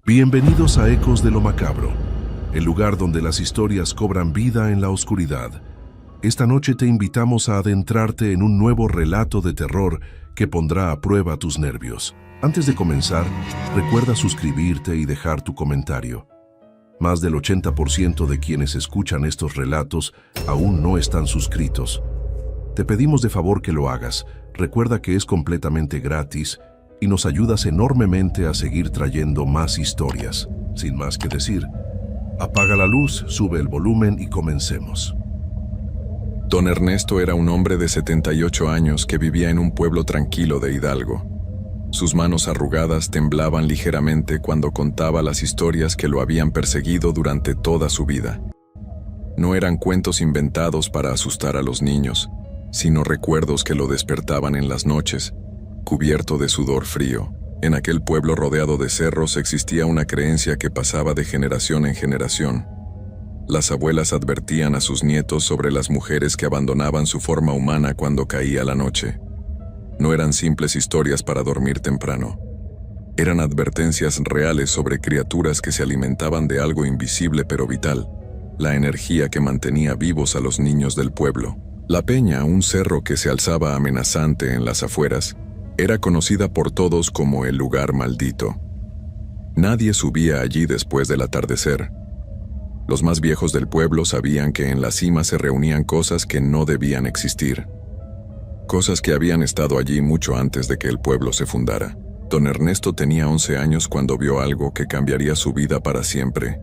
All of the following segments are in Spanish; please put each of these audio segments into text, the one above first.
Bienvenidos a Ecos de lo Macabro, el lugar donde las historias cobran vida en la oscuridad. Esta noche te invitamos a adentrarte en un nuevo relato de terror que pondrá a prueba tus nervios. Antes de comenzar, recuerda suscribirte y dejar tu comentario. Más del 80% de quienes escuchan estos relatos aún no están suscritos. Te pedimos de favor que lo hagas. Recuerda que es completamente gratis y nos ayudas enormemente a seguir trayendo más historias. Sin más que decir, apaga la luz, sube el volumen y comencemos. Don Ernesto era un hombre de 78 años que vivía en un pueblo tranquilo de Hidalgo. Sus manos arrugadas temblaban ligeramente cuando contaba las historias que lo habían perseguido durante toda su vida. No eran cuentos inventados para asustar a los niños, sino recuerdos que lo despertaban en las noches, cubierto de sudor frío. En aquel pueblo rodeado de cerros existía una creencia que pasaba de generación en generación. Las abuelas advertían a sus nietos sobre las mujeres que abandonaban su forma humana cuando caía la noche. No eran simples historias para dormir temprano. Eran advertencias reales sobre criaturas que se alimentaban de algo invisible pero vital, la energía que mantenía vivos a los niños del pueblo. La Peña, un cerro que se alzaba amenazante en las afueras, era conocida por todos como el lugar maldito. Nadie subía allí después del atardecer. Los más viejos del pueblo sabían que en la cima se reunían cosas que no debían existir. Cosas que habían estado allí mucho antes de que el pueblo se fundara. Don Ernesto tenía 11 años cuando vio algo que cambiaría su vida para siempre.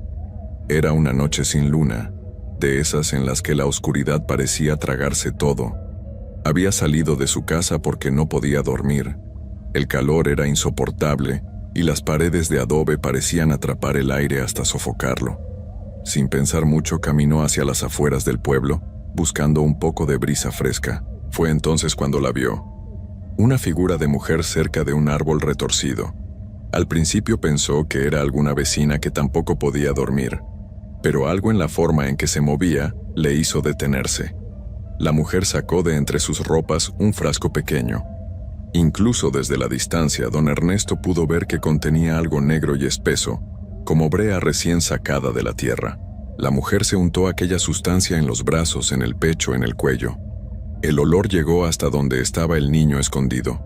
Era una noche sin luna, de esas en las que la oscuridad parecía tragarse todo. Había salido de su casa porque no podía dormir. El calor era insoportable y las paredes de adobe parecían atrapar el aire hasta sofocarlo. Sin pensar mucho caminó hacia las afueras del pueblo, buscando un poco de brisa fresca. Fue entonces cuando la vio. Una figura de mujer cerca de un árbol retorcido. Al principio pensó que era alguna vecina que tampoco podía dormir, pero algo en la forma en que se movía le hizo detenerse. La mujer sacó de entre sus ropas un frasco pequeño. Incluso desde la distancia, don Ernesto pudo ver que contenía algo negro y espeso, como brea recién sacada de la tierra. La mujer se untó aquella sustancia en los brazos, en el pecho, en el cuello. El olor llegó hasta donde estaba el niño escondido.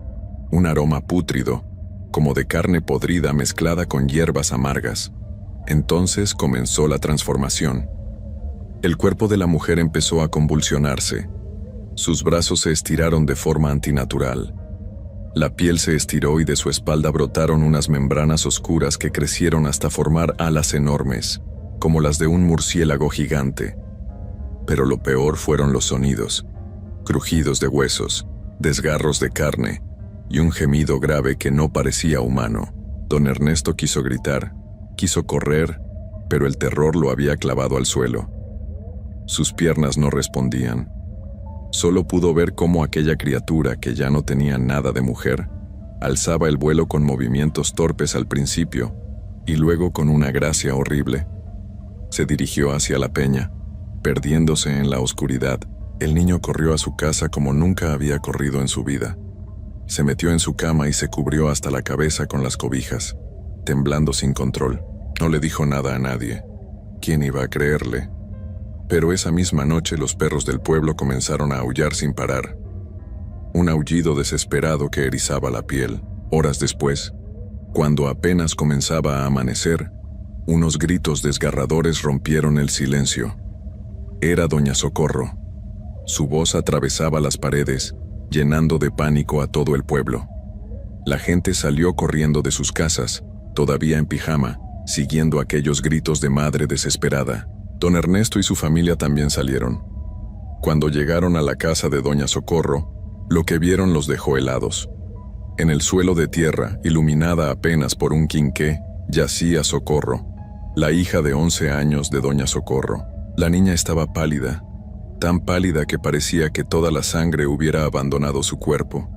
Un aroma pútrido, como de carne podrida mezclada con hierbas amargas. Entonces comenzó la transformación. El cuerpo de la mujer empezó a convulsionarse. Sus brazos se estiraron de forma antinatural. La piel se estiró y de su espalda brotaron unas membranas oscuras que crecieron hasta formar alas enormes, como las de un murciélago gigante. Pero lo peor fueron los sonidos: crujidos de huesos, desgarros de carne y un gemido grave que no parecía humano. Don Ernesto quiso gritar, quiso correr, pero el terror lo había clavado al suelo. Sus piernas no respondían. Solo pudo ver cómo aquella criatura, que ya no tenía nada de mujer, alzaba el vuelo con movimientos torpes al principio y luego con una gracia horrible. Se dirigió hacia la peña, perdiéndose en la oscuridad. El niño corrió a su casa como nunca había corrido en su vida. Se metió en su cama y se cubrió hasta la cabeza con las cobijas, temblando sin control. No le dijo nada a nadie. ¿Quién iba a creerle? Pero esa misma noche los perros del pueblo comenzaron a aullar sin parar. Un aullido desesperado que erizaba la piel. Horas después, cuando apenas comenzaba a amanecer, unos gritos desgarradores rompieron el silencio. Era doña Socorro. Su voz atravesaba las paredes, llenando de pánico a todo el pueblo. La gente salió corriendo de sus casas, todavía en pijama, siguiendo aquellos gritos de madre desesperada. Don Ernesto y su familia también salieron. Cuando llegaron a la casa de doña Socorro, lo que vieron los dejó helados. En el suelo de tierra, iluminada apenas por un quinqué, yacía Socorro, la hija de 11 años de doña Socorro. La niña estaba pálida, tan pálida que parecía que toda la sangre hubiera abandonado su cuerpo.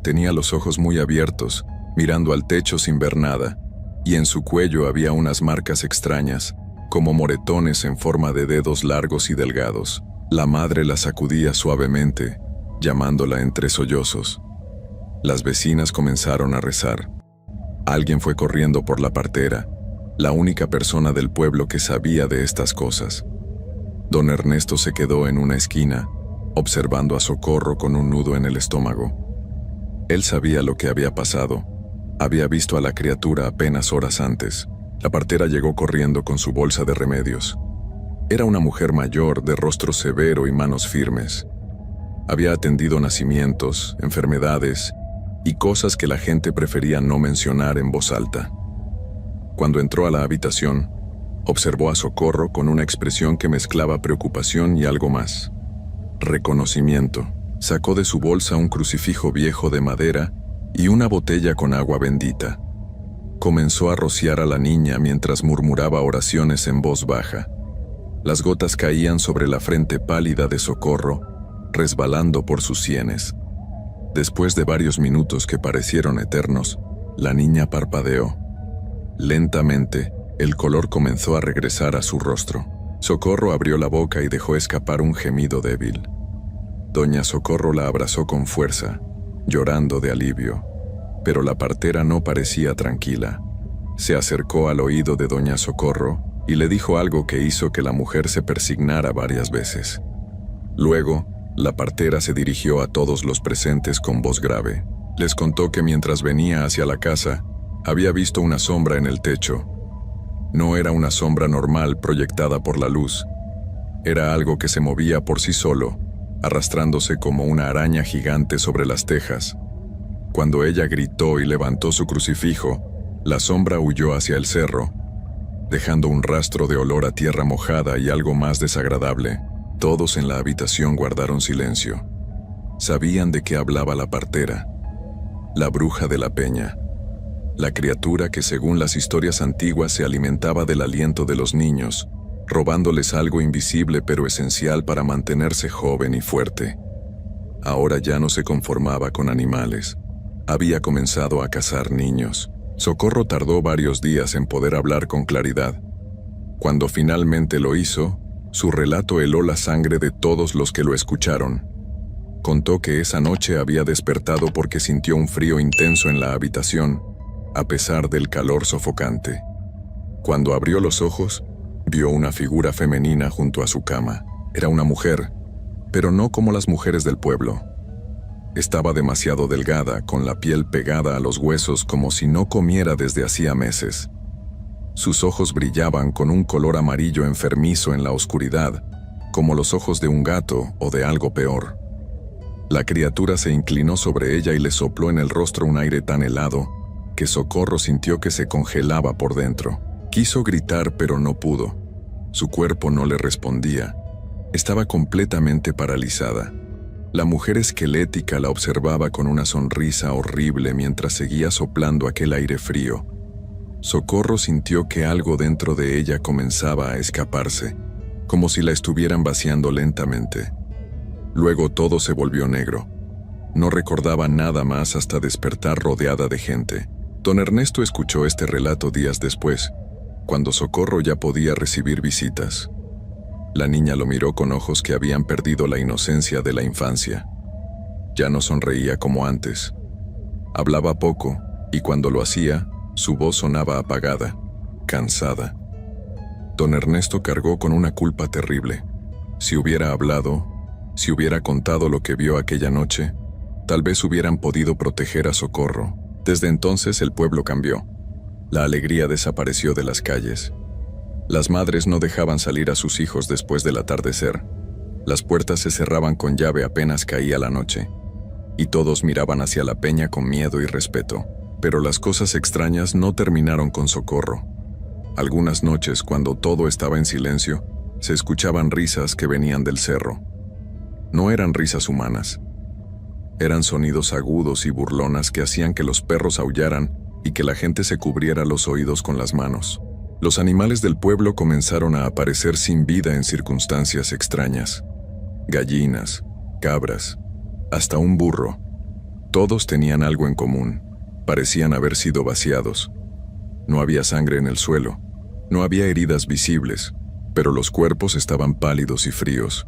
Tenía los ojos muy abiertos, mirando al techo sin ver nada, y en su cuello había unas marcas extrañas, como moretones en forma de dedos largos y delgados. La madre la sacudía suavemente, llamándola entre sollozos. Las vecinas comenzaron a rezar. Alguien fue corriendo por la partera, la única persona del pueblo que sabía de estas cosas. Don Ernesto se quedó en una esquina, observando a Socorro con un nudo en el estómago. Él sabía lo que había pasado. Había visto a la criatura apenas horas antes. La partera llegó corriendo con su bolsa de remedios. Era una mujer mayor, de rostro severo y manos firmes. Había atendido nacimientos, enfermedades y cosas que la gente prefería no mencionar en voz alta. Cuando entró a la habitación, observó a Socorro con una expresión que mezclaba preocupación y algo más. Reconocimiento. Sacó de su bolsa un crucifijo viejo de madera y una botella con agua bendita. Comenzó a rociar a la niña mientras murmuraba oraciones en voz baja. Las gotas caían sobre la frente pálida de Socorro, resbalando por sus sienes. Después de varios minutos que parecieron eternos, la niña parpadeó. Lentamente, el color comenzó a regresar a su rostro. Socorro abrió la boca y dejó escapar un gemido débil. Doña Socorro la abrazó con fuerza, llorando de alivio, pero la partera no parecía tranquila. Se acercó al oído de Doña Socorro y le dijo algo que hizo que la mujer se persignara varias veces. Luego, la partera se dirigió a todos los presentes con voz grave. Les contó que mientras venía hacia la casa, había visto una sombra en el techo. No era una sombra normal proyectada por la luz. Era algo que se movía por sí solo, arrastrándose como una araña gigante sobre las tejas. Cuando ella gritó y levantó su crucifijo, la sombra huyó hacia el cerro, dejando un rastro de olor a tierra mojada y algo más desagradable. Todos en la habitación guardaron silencio. Sabían de qué hablaba la partera, la bruja de la peña, la criatura que según las historias antiguas se alimentaba del aliento de los niños, robándoles algo invisible pero esencial para mantenerse joven y fuerte. Ahora ya no se conformaba con animales. Había comenzado a cazar niños. Socorro tardó varios días en poder hablar con claridad. Cuando finalmente lo hizo, su relato heló la sangre de todos los que lo escucharon. Contó que esa noche había despertado porque sintió un frío intenso en la habitación, a pesar del calor sofocante. Cuando abrió los ojos, vio una figura femenina junto a su cama. Era una mujer, pero no como las mujeres del pueblo. Estaba demasiado delgada, con la piel pegada a los huesos como si no comiera desde hacía meses. Sus ojos brillaban con un color amarillo enfermizo en la oscuridad, como los ojos de un gato o de algo peor. La criatura se inclinó sobre ella y le sopló en el rostro un aire tan helado que Socorro sintió que se congelaba por dentro. Quiso gritar pero no pudo. Su cuerpo no le respondía. Estaba completamente paralizada. La mujer esquelética la observaba con una sonrisa horrible mientras seguía soplando aquel aire frío. Socorro sintió que algo dentro de ella comenzaba a escaparse, como si la estuvieran vaciando lentamente. Luego todo se volvió negro. No recordaba nada más hasta despertar rodeada de gente. Don Ernesto escuchó este relato días después, cuando Socorro ya podía recibir visitas. La niña lo miró con ojos que habían perdido la inocencia de la infancia. Ya no sonreía como antes. Hablaba poco, y cuando lo hacía, su voz sonaba apagada, cansada. Don Ernesto cargó con una culpa terrible. Si hubiera hablado, si hubiera contado lo que vio aquella noche, tal vez hubieran podido proteger a Socorro. Desde entonces el pueblo cambió. La alegría desapareció de las calles. Las madres no dejaban salir a sus hijos después del atardecer. Las puertas se cerraban con llave apenas caía la noche, y todos miraban hacia la peña con miedo y respeto. Pero las cosas extrañas no terminaron con Socorro. Algunas noches, cuando todo estaba en silencio, se escuchaban risas que venían del cerro. No eran risas humanas. Eran sonidos agudos y burlonas que hacían que los perros aullaran y que la gente se cubriera los oídos con las manos. Los animales del pueblo comenzaron a aparecer sin vida en circunstancias extrañas. Gallinas, cabras, hasta un burro. Todos tenían algo en común. Parecían haber sido vaciados. No había sangre en el suelo. No había heridas visibles, pero los cuerpos estaban pálidos y fríos,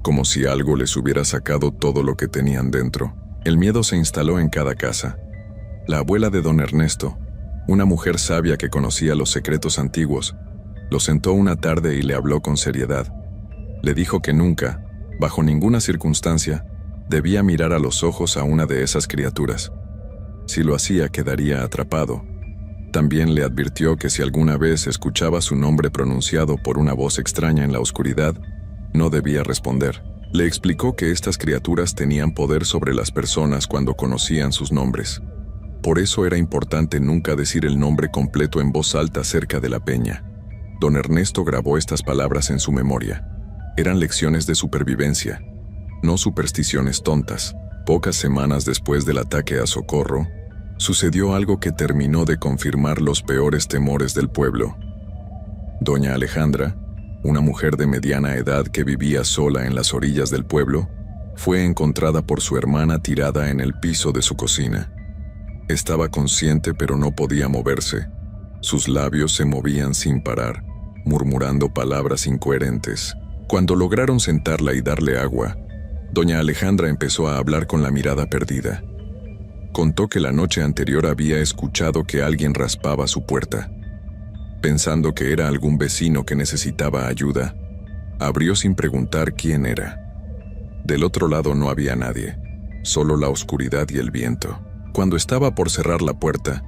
como si algo les hubiera sacado todo lo que tenían dentro. El miedo se instaló en cada casa. La abuela de don Ernesto, Una mujer sabia que conocía los secretos antiguos, lo sentó una tarde y le habló con seriedad. Le dijo que nunca, bajo ninguna circunstancia, debía mirar a los ojos a una de esas criaturas. Si lo hacía, quedaría atrapado. También le advirtió que si alguna vez escuchaba su nombre pronunciado por una voz extraña en la oscuridad, no debía responder. Le explicó que estas criaturas tenían poder sobre las personas cuando conocían sus nombres. Por eso era importante nunca decir el nombre completo en voz alta cerca de la peña. Don Ernesto grabó estas palabras en su memoria. Eran lecciones de supervivencia, no supersticiones tontas. Pocas semanas después del ataque a Socorro, sucedió algo que terminó de confirmar los peores temores del pueblo. Doña Alejandra, una mujer de mediana edad que vivía sola en las orillas del pueblo, fue encontrada por su hermana tirada en el piso de su cocina. Estaba consciente pero no podía moverse. Sus labios se movían sin parar, murmurando palabras incoherentes. Cuando lograron sentarla y darle agua, doña Alejandra empezó a hablar con la mirada perdida. Contó que la noche anterior había escuchado que alguien raspaba su puerta. Pensando que era algún vecino que necesitaba ayuda, abrió sin preguntar quién era. Del otro lado no había nadie, solo la oscuridad y el viento. Cuando estaba por cerrar la puerta,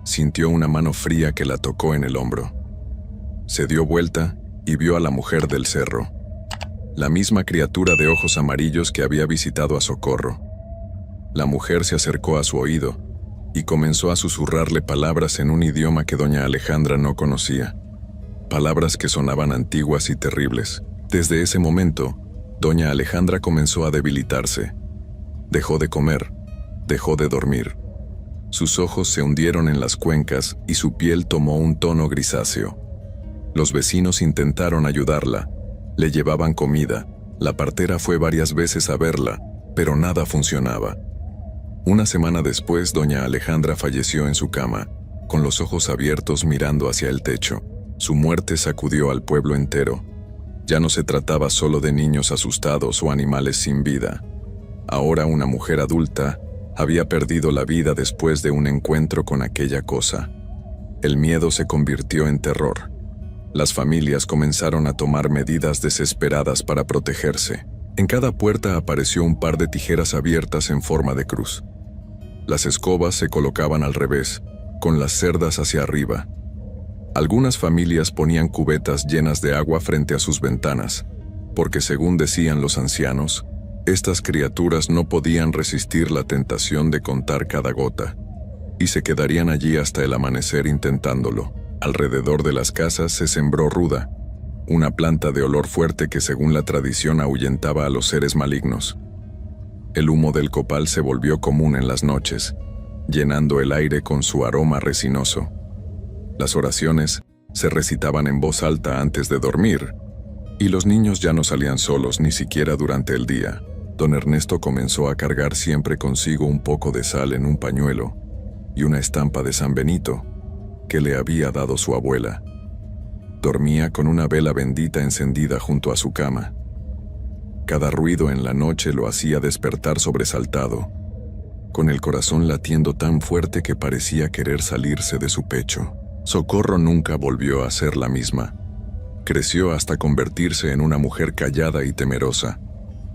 sintió una mano fría que la tocó en el hombro. Se dio vuelta y vio a la mujer del cerro, la misma criatura de ojos amarillos que había visitado a Socorro. La mujer se acercó a su oído y comenzó a susurrarle palabras en un idioma que doña Alejandra no conocía, palabras que sonaban antiguas y terribles. Desde ese momento, doña Alejandra comenzó a debilitarse. Dejó de comer, dejó de dormir. Sus ojos se hundieron en las cuencas y su piel tomó un tono grisáceo. Los vecinos intentaron ayudarla, le llevaban comida, la partera fue varias veces a verla, pero nada funcionaba. Una semana después, doña Alejandra falleció en su cama, con los ojos abiertos mirando hacia el techo. Su muerte sacudió al pueblo entero. Ya no se trataba solo de niños asustados o animales sin vida. Ahora una mujer adulta había perdido la vida después de un encuentro con aquella cosa. El miedo se convirtió en terror. Las familias comenzaron a tomar medidas desesperadas para protegerse. En cada puerta apareció un par de tijeras abiertas en forma de cruz. Las escobas se colocaban al revés, con las cerdas hacia arriba. Algunas familias ponían cubetas llenas de agua frente a sus ventanas, porque según decían los ancianos, estas criaturas no podían resistir la tentación de contar cada gota, y se quedarían allí hasta el amanecer intentándolo. Alrededor de las casas se sembró ruda, una planta de olor fuerte que según la tradición ahuyentaba a los seres malignos. El humo del copal se volvió común en las noches, llenando el aire con su aroma resinoso. Las oraciones se recitaban en voz alta antes de dormir, y los niños ya no salían solos ni siquiera durante el día. Don Ernesto comenzó a cargar siempre consigo un poco de sal en un pañuelo y una estampa de San Benito que le había dado su abuela. Dormía con una vela bendita encendida junto a su cama. Cada ruido en la noche lo hacía despertar sobresaltado, con el corazón latiendo tan fuerte que parecía querer salirse de su pecho. Socorro nunca volvió a ser la misma. Creció hasta convertirse en una mujer callada y temerosa.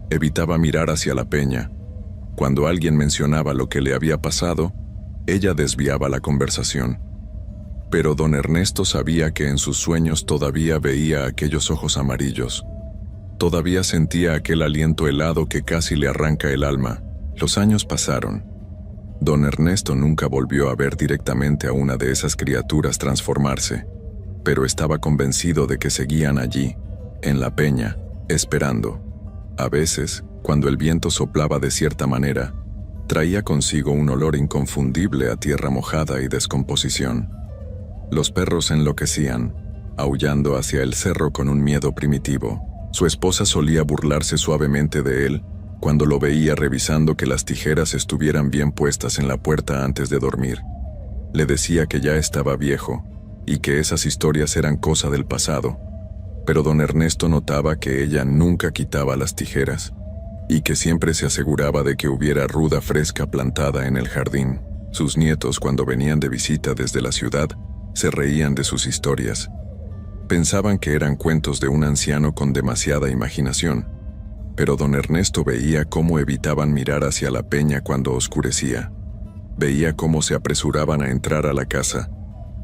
Evitaba mirar hacia la peña. Cuando alguien mencionaba lo que le había pasado, ella desviaba la conversación. Pero don Ernesto sabía que en sus sueños todavía veía aquellos ojos amarillos. Todavía sentía aquel aliento helado que casi le arranca el alma. Los años pasaron. Don Ernesto nunca volvió a ver directamente a una de esas criaturas transformarse, pero estaba convencido de que seguían allí, en la peña, esperando. A veces, cuando el viento soplaba de cierta manera, traía consigo un olor inconfundible a tierra mojada y descomposición. Los perros enloquecían, aullando hacia el cerro con un miedo primitivo. Su esposa solía burlarse suavemente de él cuando lo veía revisando que las tijeras estuvieran bien puestas en la puerta antes de dormir. Le decía que ya estaba viejo y que esas historias eran cosa del pasado, pero don Ernesto notaba que ella nunca quitaba las tijeras y que siempre se aseguraba de que hubiera ruda fresca plantada en el jardín. Sus nietos, cuando venían de visita desde la ciudad, se reían de sus historias. Pensaban que eran cuentos de un anciano con demasiada imaginación, pero don Ernesto veía cómo evitaban mirar hacia la peña cuando oscurecía. Veía cómo se apresuraban a entrar a la casa.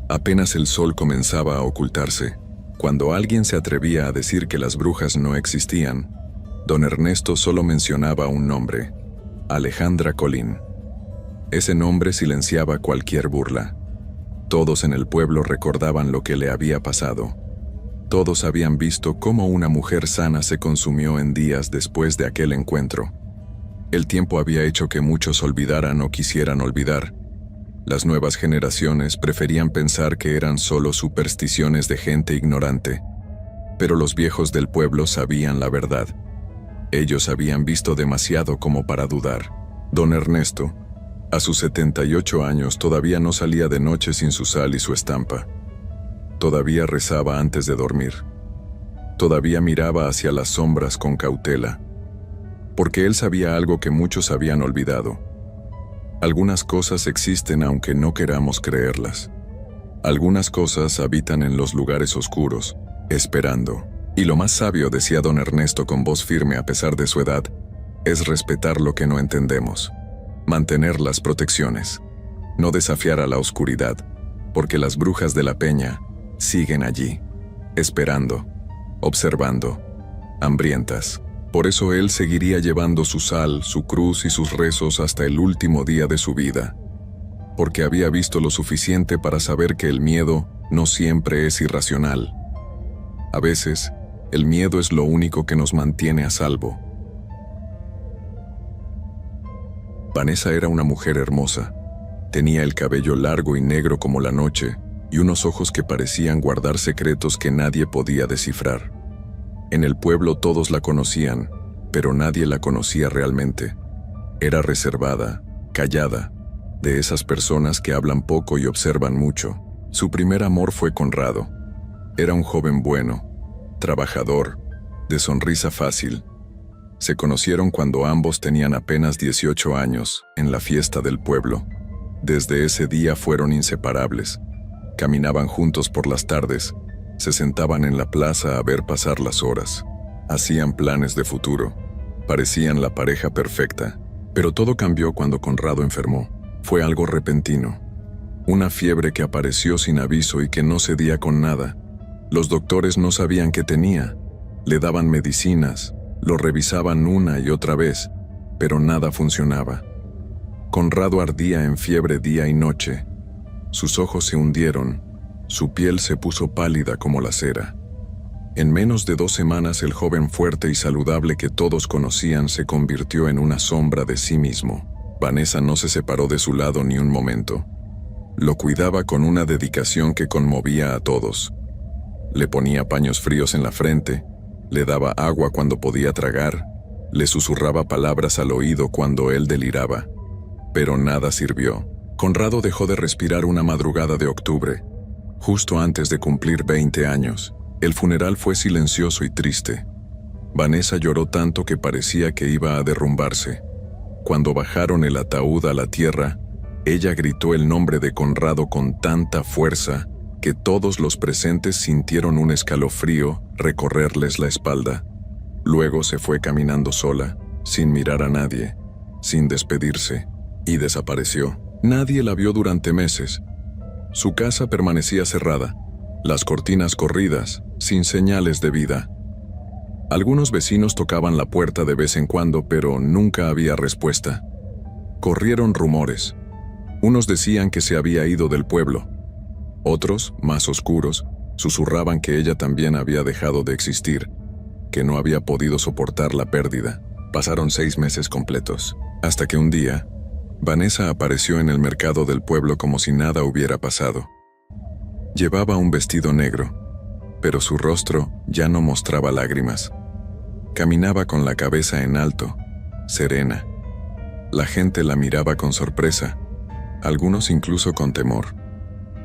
Apenas el sol comenzaba a ocultarse, cuando alguien se atrevía a decir que las brujas no existían, don Ernesto solo mencionaba un nombre: Alejandra Colín. Ese nombre silenciaba cualquier burla. Todos en el pueblo recordaban lo que le había pasado. Todos habían visto cómo una mujer sana se consumió en días después de aquel encuentro. El tiempo había hecho que muchos olvidaran o quisieran olvidar. Las nuevas generaciones preferían pensar que eran solo supersticiones de gente ignorante. Pero los viejos del pueblo sabían la verdad. Ellos habían visto demasiado como para dudar. Don Ernesto, a sus 78 años, todavía no salía de noche sin su sal y su estampa. Todavía rezaba antes de dormir. Todavía miraba hacia las sombras con cautela. Porque él sabía algo que muchos habían olvidado. Algunas cosas existen aunque no queramos creerlas. Algunas cosas habitan en los lugares oscuros, esperando. Y lo más sabio, decía don Ernesto con voz firme a pesar de su edad, es respetar lo que no entendemos. Mantener las protecciones. No desafiar a la oscuridad, porque las brujas de la peña siguen allí, esperando, observando, hambrientas. Por eso él seguiría llevando su sal, su cruz y sus rezos hasta el último día de su vida. Porque había visto lo suficiente para saber que el miedo no siempre es irracional. A veces, el miedo es lo único que nos mantiene a salvo. Vanessa era una mujer hermosa. Tenía el cabello largo y negro como la noche, y unos ojos que parecían guardar secretos que nadie podía descifrar. En el pueblo todos la conocían, pero nadie la conocía realmente. Era reservada, callada, de esas personas que hablan poco y observan mucho. Su primer amor fue Conrado. Era un joven bueno, trabajador, de sonrisa fácil. Se conocieron cuando ambos tenían apenas 18 años, en la fiesta del pueblo. Desde ese día fueron inseparables. Caminaban juntos por las tardes, se sentaban en la plaza a ver pasar las horas. Hacían planes de futuro. Parecían la pareja perfecta. Pero todo cambió cuando Conrado enfermó. Fue algo repentino. Una fiebre que apareció sin aviso y que no cedía con nada. Los doctores no sabían qué tenía. Le daban medicinas, lo revisaban una y otra vez, pero nada funcionaba. Conrado ardía en fiebre día y noche. Sus ojos se hundieron, su piel se puso pálida como la cera. En menos de 2 semanas el joven fuerte y saludable que todos conocían se convirtió en una sombra de sí mismo. Vanessa no se separó de su lado ni un momento. Lo cuidaba con una dedicación que conmovía a todos. Le ponía paños fríos en la frente, le daba agua cuando podía tragar, le susurraba palabras al oído cuando él deliraba. Pero nada sirvió. Conrado dejó de respirar una madrugada de octubre, justo antes de cumplir 20 años. El funeral fue silencioso y triste. Vanessa lloró tanto que parecía que iba a derrumbarse. Cuando bajaron el ataúd a la tierra, ella gritó el nombre de Conrado con tanta fuerza que todos los presentes sintieron un escalofrío recorrerles la espalda. Luego se fue caminando sola, sin mirar a nadie, sin despedirse, y desapareció. Nadie la vio durante meses. Su casa permanecía cerrada, las cortinas corridas, sin señales de vida. Algunos vecinos tocaban la puerta de vez en cuando, pero nunca había respuesta. Corrieron rumores. Unos decían que se había ido del pueblo. Otros, más oscuros, susurraban que ella también había dejado de existir, que no había podido soportar la pérdida. Pasaron 6 meses completos, hasta que un día, Vanessa apareció en el mercado del pueblo como si nada hubiera pasado. Llevaba un vestido negro, pero su rostro ya no mostraba lágrimas. Caminaba con la cabeza en alto, serena. La gente la miraba con sorpresa, algunos incluso con temor,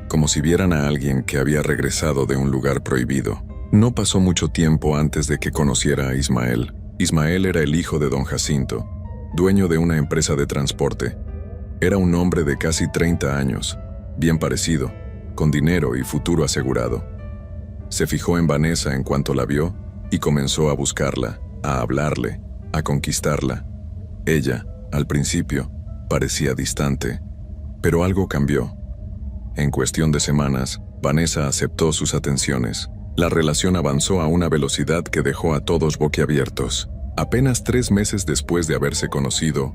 como si vieran a alguien que había regresado de un lugar prohibido. No pasó mucho tiempo antes de que conociera a Ismael. Ismael era el hijo de don Jacinto, dueño de una empresa de transporte. Era un hombre de casi 30 años, bien parecido, con dinero y futuro asegurado. Se fijó en Vanessa en cuanto la vio y comenzó a buscarla, a hablarle, a conquistarla. Ella, al principio, parecía distante, pero algo cambió. En cuestión de semanas, Vanessa aceptó sus atenciones. La relación avanzó a una velocidad que dejó a todos boquiabiertos. Apenas 3 meses después de haberse conocido,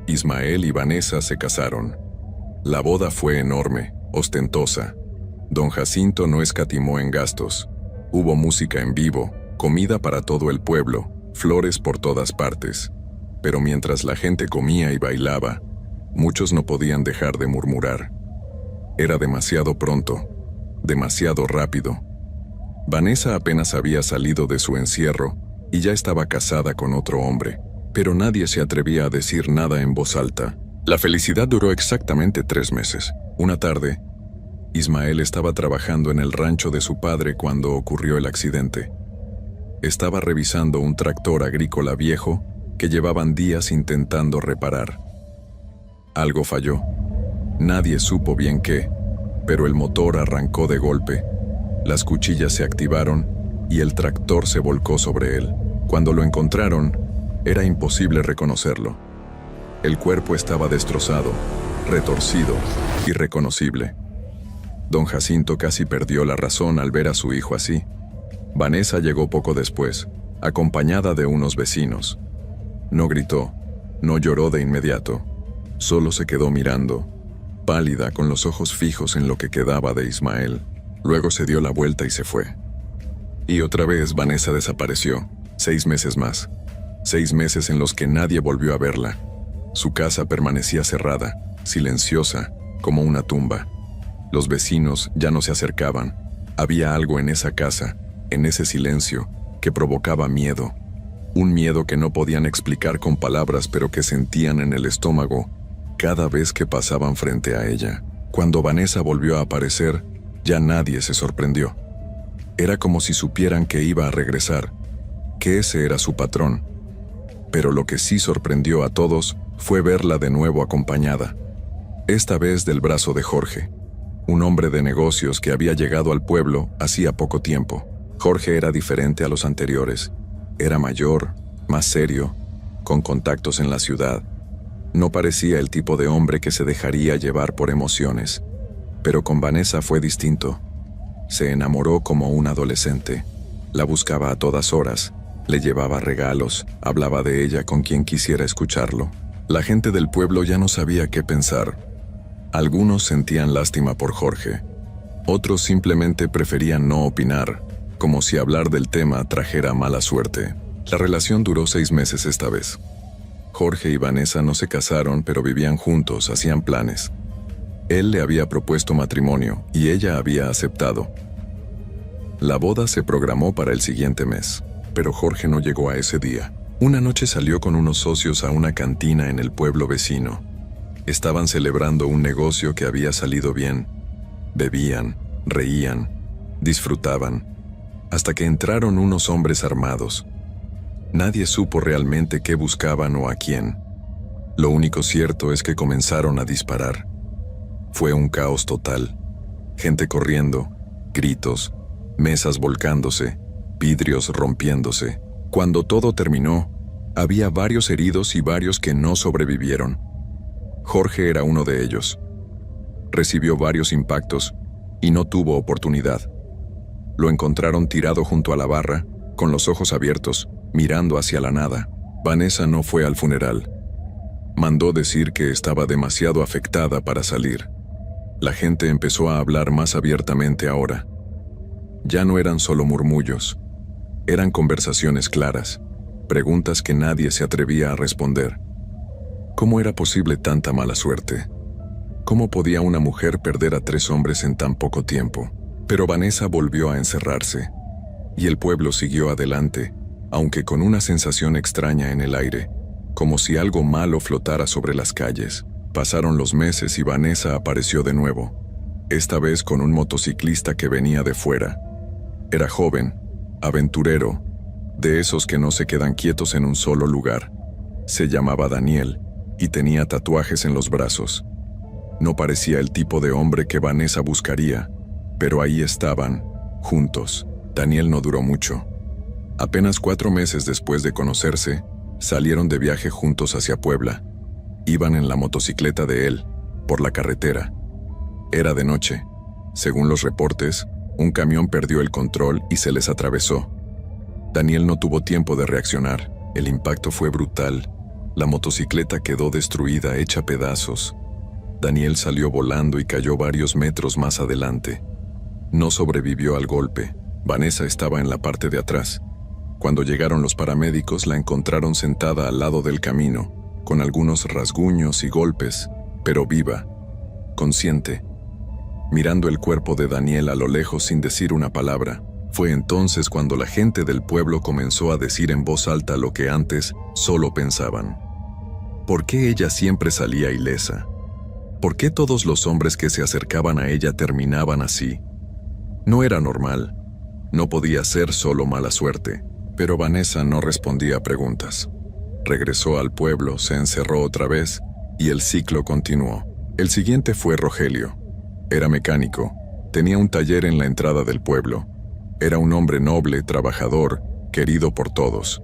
Ismael y Vanessa se casaron. La boda fue enorme, ostentosa. Don Jacinto no escatimó en gastos. Hubo música en vivo, comida para todo el pueblo, flores por todas partes. Pero mientras la gente comía y bailaba, muchos no podían dejar de murmurar. Era demasiado pronto, demasiado rápido. Vanessa apenas había salido de su encierro y ya estaba casada con otro hombre, pero nadie se atrevía a decir nada en voz alta. La felicidad duró exactamente 3 meses. Una tarde, Ismael estaba trabajando en el rancho de su padre cuando ocurrió el accidente. Estaba revisando un tractor agrícola viejo que llevaban días intentando reparar. Algo falló. Nadie supo bien qué, pero el motor arrancó de golpe. Las cuchillas se activaron y el tractor se volcó sobre él. Cuando lo encontraron, era imposible reconocerlo. El cuerpo estaba destrozado, retorcido, irreconocible. Don Jacinto casi perdió la razón al ver a su hijo así. Vanessa llegó poco después, acompañada de unos vecinos. No gritó, no lloró de inmediato, solo se quedó mirando, pálida con los ojos fijos en lo que quedaba de Ismael. Luego se dio la vuelta y se fue. Y otra vez Vanessa desapareció, 6 meses más. 6 meses en los que nadie volvió a verla. Su casa permanecía cerrada, silenciosa, como una tumba. Los vecinos ya no se acercaban. Había algo en esa casa, en ese silencio, que provocaba miedo. Un miedo que no podían explicar con palabras, pero que sentían en el estómago cada vez que pasaban frente a ella. Cuando Vanessa volvió a aparecer, ya nadie se sorprendió. Era como si supieran que iba a regresar, que ese era su patrón. Pero lo que sí sorprendió a todos fue verla de nuevo acompañada, esta vez del brazo de Jorge, un hombre de negocios que había llegado al pueblo hacía poco tiempo. Jorge era diferente a los anteriores. Era mayor, más serio, con contactos en la ciudad. No parecía el tipo de hombre que se dejaría llevar por emociones. Pero con Vanessa fue distinto. Se enamoró como un adolescente. La buscaba a todas horas, le llevaba regalos, hablaba de ella con quien quisiera escucharlo. La gente del pueblo ya no sabía qué pensar. Algunos sentían lástima por Jorge. Otros simplemente preferían no opinar, como si hablar del tema trajera mala suerte. La relación duró 6 meses esta vez. Jorge y Vanessa no se casaron, pero vivían juntos, hacían planes. Él le había propuesto matrimonio y ella había aceptado. La boda se programó para el siguiente mes, pero Jorge no llegó a ese día. Una noche salió con unos socios a una cantina en el pueblo vecino. Estaban celebrando un negocio que había salido bien. Bebían, reían, disfrutaban, hasta que entraron unos hombres armados. Nadie supo realmente qué buscaban o a quién. Lo único cierto es que comenzaron a disparar. Fue un caos total. Gente corriendo, gritos, mesas volcándose, vidrios rompiéndose. Cuando todo terminó, había varios heridos y varios que no sobrevivieron. Jorge era uno de ellos. Recibió varios impactos y no tuvo oportunidad. Lo encontraron tirado junto a la barra, con los ojos abiertos, mirando hacia la nada. Vanessa no fue al funeral. Mandó decir que estaba demasiado afectada para salir. La gente empezó a hablar más abiertamente ahora. Ya no eran solo murmullos. Eran conversaciones claras, preguntas que nadie se atrevía a responder. ¿Cómo era posible tanta mala suerte? ¿Cómo podía una mujer perder a 3 hombres en tan poco tiempo? Pero Vanessa volvió a encerrarse, y el pueblo siguió adelante, aunque con una sensación extraña en el aire, como si algo malo flotara sobre las calles. Pasaron los meses y Vanessa apareció de nuevo, esta vez con un motociclista que venía de fuera. Era joven, aventurero, de esos que no se quedan quietos en un solo lugar. Se llamaba Daniel y tenía tatuajes en los brazos. No parecía el tipo de hombre que Vanessa buscaría, pero ahí estaban, juntos. Daniel no duró mucho. Apenas 4 meses después de conocerse, salieron de viaje juntos hacia Puebla. Iban en la motocicleta de él, por la carretera. Era de noche. Según los reportes, un camión perdió el control y se les atravesó. Daniel no tuvo tiempo de reaccionar. El impacto fue brutal. La motocicleta quedó destruida, hecha pedazos. Daniel salió volando y cayó varios metros más adelante. No sobrevivió al golpe. Vanessa estaba en la parte de atrás. Cuando llegaron los paramédicos, la encontraron sentada al lado del camino, con algunos rasguños y golpes, pero viva, consciente, mirando el cuerpo de Daniel a lo lejos sin decir una palabra. Fue entonces cuando la gente del pueblo comenzó a decir en voz alta lo que antes solo pensaban. ¿Por qué ella siempre salía ilesa? ¿Por qué todos los hombres que se acercaban a ella terminaban así? No era normal. No podía ser solo mala suerte. Pero Vanessa no respondía a preguntas. Regresó al pueblo, se encerró otra vez y el ciclo continuó. El siguiente fue Rogelio. Era mecánico. Tenía un taller en la entrada del pueblo. Era un hombre noble, trabajador, querido por todos.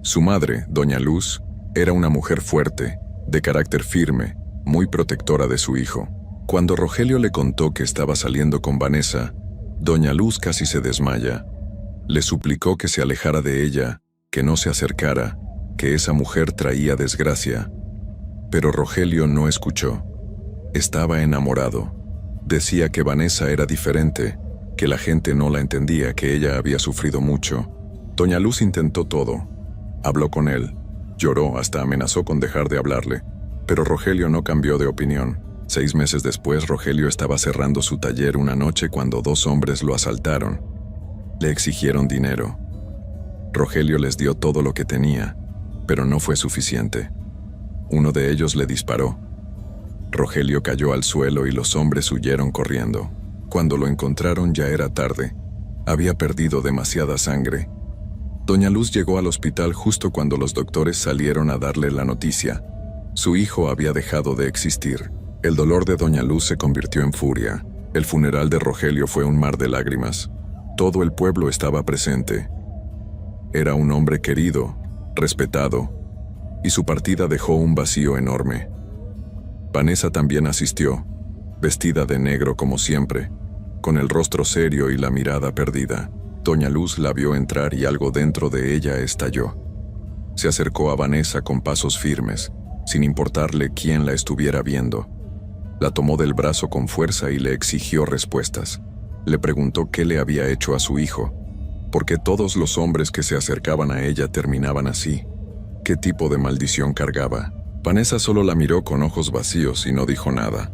Su madre, doña Luz, era una mujer fuerte, de carácter firme, muy protectora de su hijo. Cuando Rogelio le contó que estaba saliendo con Vanessa, doña Luz casi se desmaya. Le suplicó que se alejara de ella, que no se acercara, que esa mujer traía desgracia. Pero Rogelio no escuchó. Estaba enamorado. Decía que Vanessa era diferente, que la gente no la entendía, que ella había sufrido mucho. Doña Luz intentó todo. Habló con él, lloró, hasta amenazó con dejar de hablarle. Pero Rogelio no cambió de opinión. 6 meses después, Rogelio estaba cerrando su taller una noche cuando 2 hombres lo asaltaron. Le exigieron dinero. Rogelio les dio todo lo que tenía, pero no fue suficiente. Uno de ellos le disparó. Rogelio cayó al suelo y los hombres huyeron corriendo. Cuando lo encontraron ya era tarde. Había perdido demasiada sangre. Doña Luz llegó al hospital justo cuando los doctores salieron a darle la noticia. Su hijo había dejado de existir. El dolor de doña Luz se convirtió en furia. El funeral de Rogelio fue un mar de lágrimas. Todo el pueblo estaba presente. Era un hombre querido, respetado, y su partida dejó un vacío enorme. Vanessa también asistió, vestida de negro como siempre, con el rostro serio y la mirada perdida. Doña Luz la vio entrar y algo dentro de ella estalló. Se acercó a Vanessa con pasos firmes, sin importarle quién la estuviera viendo. La tomó del brazo con fuerza y le exigió respuestas. Le preguntó qué le había hecho a su hijo, por qué todos los hombres que se acercaban a ella terminaban así, qué tipo de maldición cargaba. Vanessa solo la miró con ojos vacíos y no dijo nada.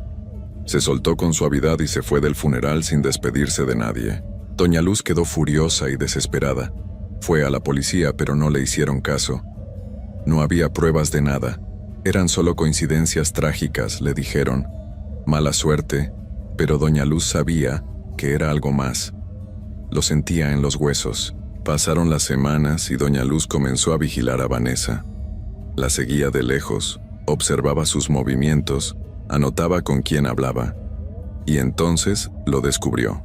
Se soltó con suavidad y se fue del funeral sin despedirse de nadie. Doña Luz quedó furiosa y desesperada. Fue a la policía, pero no le hicieron caso. No había pruebas de nada. Eran solo coincidencias trágicas, le dijeron. Mala suerte, pero doña Luz sabía que era algo más. Lo sentía en los huesos. Pasaron las semanas y doña Luz comenzó a vigilar a Vanessa. La seguía de lejos, observaba sus movimientos, anotaba con quién hablaba. Y entonces lo descubrió.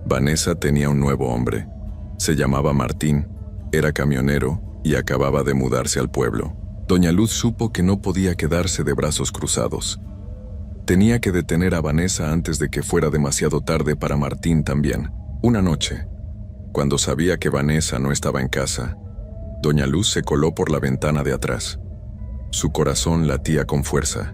Vanessa tenía un nuevo hombre. Se llamaba Martín, era camionero y acababa de mudarse al pueblo. Doña Luz supo que no podía quedarse de brazos cruzados. Tenía que detener a Vanessa antes de que fuera demasiado tarde para Martín también. Una noche, cuando sabía que Vanessa no estaba en casa, doña Luz se coló por la ventana de atrás. Su corazón latía con fuerza.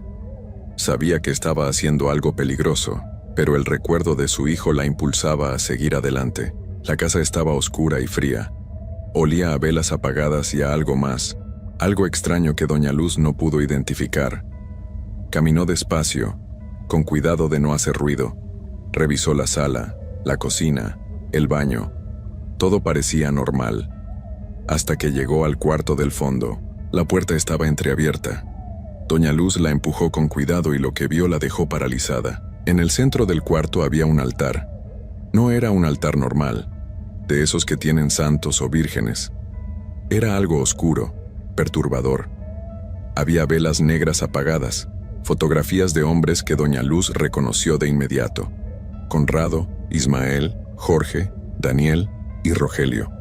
Sabía que estaba haciendo algo peligroso, pero el recuerdo de su hijo la impulsaba a seguir adelante. La casa estaba oscura y fría. Olía a velas apagadas y a algo más, algo extraño que doña Luz no pudo identificar. Caminó despacio, con cuidado de no hacer ruido. Revisó la sala, la cocina, el baño. Todo parecía normal, hasta que llegó al cuarto del fondo. La puerta estaba entreabierta. Doña Luz la empujó con cuidado y lo que vio la dejó paralizada. En el centro del cuarto había un altar. No era un altar normal, de esos que tienen santos o vírgenes. Era algo oscuro, perturbador. Había velas negras apagadas, Fotografías de hombres que doña Luz reconoció de inmediato: Conrado, Ismael, Jorge, Daniel y Rogelio.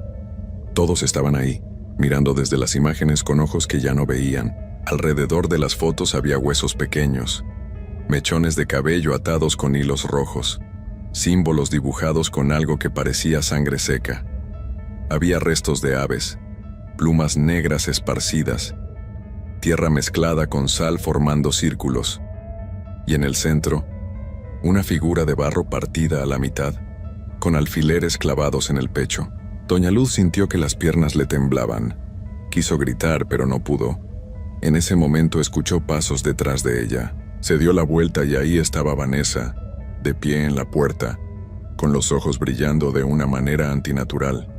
Todos estaban ahí, mirando desde las imágenes con ojos que ya no veían. Alrededor de las fotos había huesos pequeños, mechones de cabello atados con hilos rojos, símbolos dibujados con algo que parecía sangre seca. Había restos de aves, plumas negras esparcidas, tierra mezclada con sal formando círculos, y en el centro, una figura de barro partida a la mitad, con alfileres clavados en el pecho. Doña Luz sintió que las piernas le temblaban. Quiso gritar, pero no pudo. En ese momento escuchó pasos detrás de ella. Se dio la vuelta y ahí estaba Vanessa, de pie en la puerta, con los ojos brillando de una manera antinatural.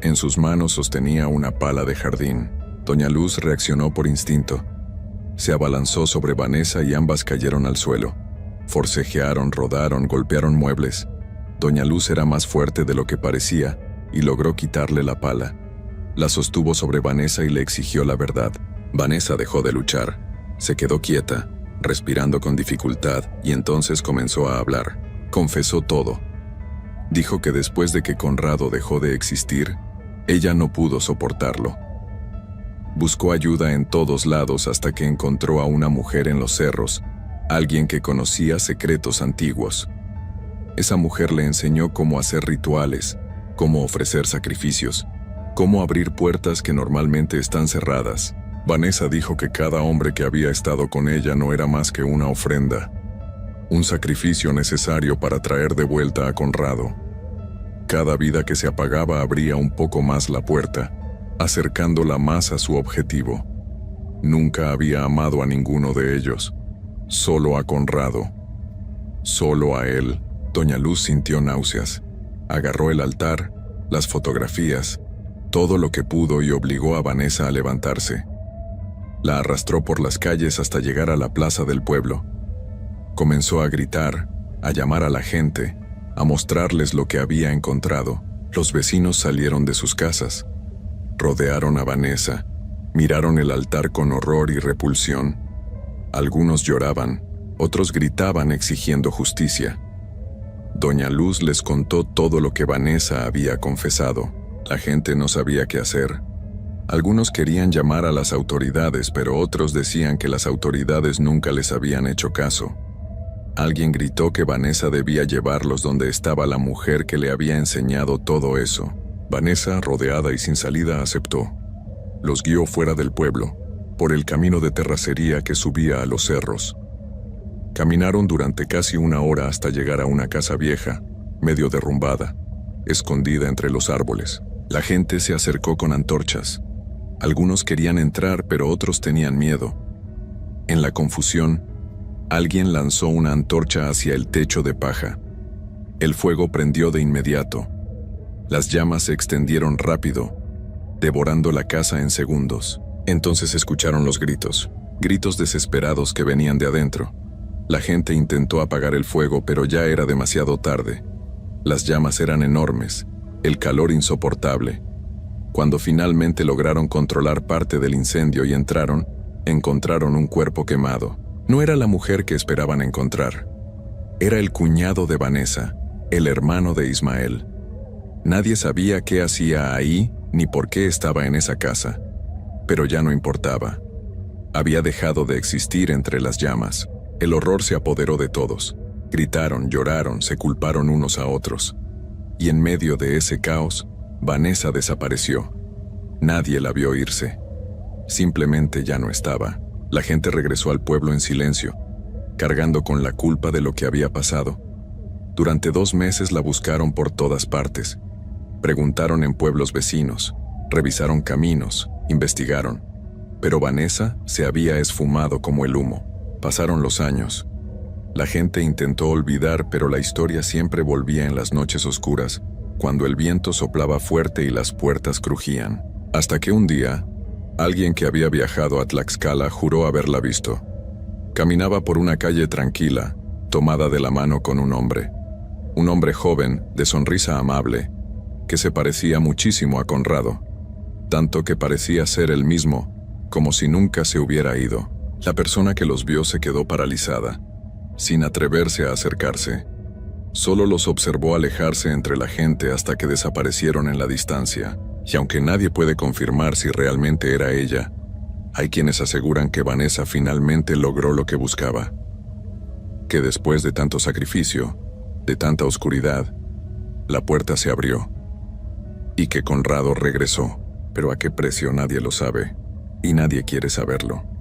En sus manos sostenía una pala de jardín. Doña Luz reaccionó por instinto. Se abalanzó sobre Vanessa y ambas cayeron al suelo. Forcejearon, rodaron, golpearon muebles. Doña Luz era más fuerte de lo que parecía y logró quitarle la pala. La sostuvo sobre Vanessa y le exigió la verdad. Vanessa dejó de luchar. Se quedó quieta, respirando con dificultad, y entonces comenzó a hablar. Confesó todo. Dijo que después de que Conrado dejó de existir, ella no pudo soportarlo. Buscó ayuda en todos lados hasta que encontró a una mujer en los cerros, alguien que conocía secretos antiguos. Esa mujer le enseñó cómo hacer rituales, cómo ofrecer sacrificios, cómo abrir puertas que normalmente están cerradas. Vanessa dijo que cada hombre que había estado con ella no era más que una ofrenda, un sacrificio necesario para traer de vuelta a Conrado. Cada vida que se apagaba abría un poco más la puerta, acercándola más a su objetivo. Nunca había amado a ninguno de ellos, solo a Conrado. Solo a él. Doña Luz sintió náuseas. Agarró el altar, las fotografías, todo lo que pudo y obligó a Vanessa a levantarse. La arrastró por las calles hasta llegar a la plaza del pueblo. Comenzó a gritar, a llamar a la gente, a mostrarles lo que había encontrado. Los vecinos salieron de sus casas. Rodearon a Vanessa, miraron el altar con horror y repulsión. Algunos lloraban, otros gritaban exigiendo justicia. Doña Luz les contó todo lo que Vanessa había confesado. La gente no sabía qué hacer. Algunos querían llamar a las autoridades, pero otros decían que las autoridades nunca les habían hecho caso. Alguien gritó que Vanessa debía llevarlos donde estaba la mujer que le había enseñado todo eso. Vanessa, rodeada y sin salida, aceptó. Los guió fuera del pueblo, por el camino de terracería que subía a los cerros. Caminaron durante casi una hora hasta llegar a una casa vieja, medio derrumbada, escondida entre los árboles. La gente se acercó con antorchas. Algunos querían entrar, pero otros tenían miedo. En la confusión, alguien lanzó una antorcha hacia el techo de paja. El fuego prendió de inmediato. Las llamas se extendieron rápido, devorando la casa en segundos. Entonces escucharon los gritos, gritos desesperados que venían de adentro. La gente intentó apagar el fuego, pero ya era demasiado tarde. Las llamas eran enormes, el calor insoportable. Cuando finalmente lograron controlar parte del incendio y encontraron un cuerpo quemado. No era la mujer que esperaban encontrar. Era el cuñado de Vanessa, el hermano de Ismael. Nadie sabía qué hacía ahí ni por qué estaba en esa casa. Pero ya no importaba. Había dejado de existir entre las llamas. El horror se apoderó de todos. Gritaron, lloraron, se culparon unos a otros. Y en medio de ese caos, Vanessa desapareció. Nadie la vio irse. Simplemente ya no estaba. La gente regresó al pueblo en silencio, cargando con la culpa de lo que había pasado. Durante 2 meses la buscaron por todas partes. Preguntaron en pueblos vecinos, revisaron caminos, investigaron. Pero Vanessa se había esfumado como el humo. Pasaron los años. La gente intentó olvidar, pero la historia siempre volvía en las noches oscuras, cuando el viento soplaba fuerte y las puertas crujían. Hasta que un día, alguien que había viajado a Tlaxcala juró haberla visto. Caminaba por una calle tranquila, tomada de la mano con un hombre joven, de sonrisa amable, que se parecía muchísimo a Conrado, tanto que parecía ser el mismo, como si nunca se hubiera ido. La persona que los vio se quedó paralizada, sin atreverse a acercarse. Solo los observó alejarse entre la gente hasta que desaparecieron en la distancia, y aunque nadie puede confirmar si realmente era ella, hay quienes aseguran que Vanessa finalmente logró lo que buscaba. Que después de tanto sacrificio, de tanta oscuridad, la puerta se abrió. Y que Conrado regresó, pero a qué precio nadie lo sabe, y nadie quiere saberlo.